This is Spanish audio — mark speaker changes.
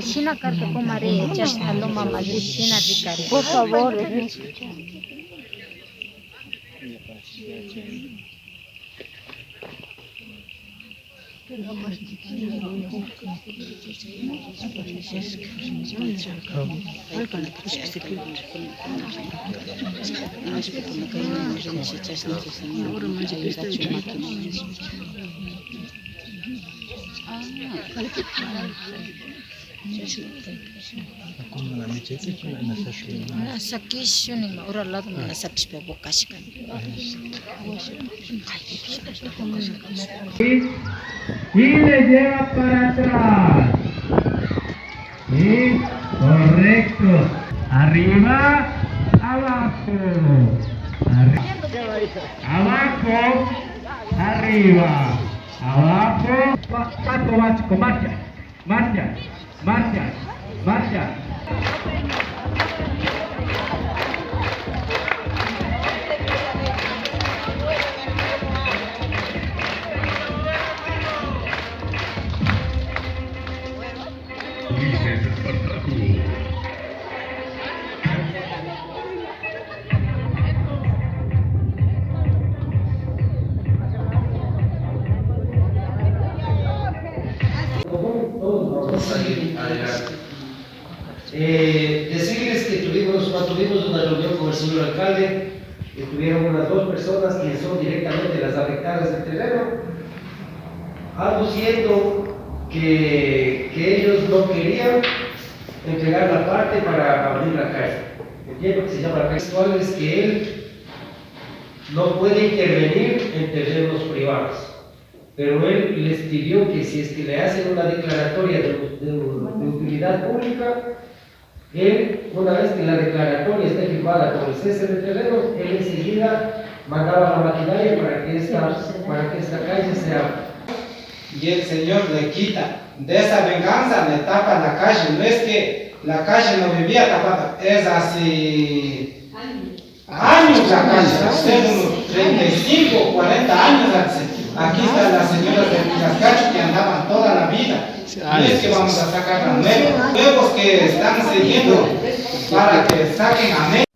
Speaker 1: Shina carta comare, chasta lo mamá de Shina Ricari. Por favor.
Speaker 2: Y le lleva para atrás. Sí, correcto. Arriba, abajo. Abajo, arriba. Abajo. Paso básico, marcha. Marcha. Marcha. Marcha.
Speaker 3: Decirles que mantuvimos una reunión con el señor alcalde, estuvieron unas 2 personas que son directamente las afectadas del terreno, aduciendo que ellos no querían entregar la parte para abrir la calle. Entiendo que se llama la calle actual, es que él no puede intervenir en terrenos privados, pero él les pidió que si es que le hacen una declaratoria de utilidad pública, él, una vez que la declaratoria esté firmada con el cese de terrenos, él enseguida mandaba la maquinaria para que esta calle se abra.
Speaker 4: Y el Señor le quita. De esa venganza le tapa la calle. No es que la calle no vivía tapada, es hace años la calle, hace unos 35, 40 años hace. Aquí están las señoras de Villascacho que andaban toda la vida. No es que vamos a sacar a nuevos que están siguiendo para que saquen a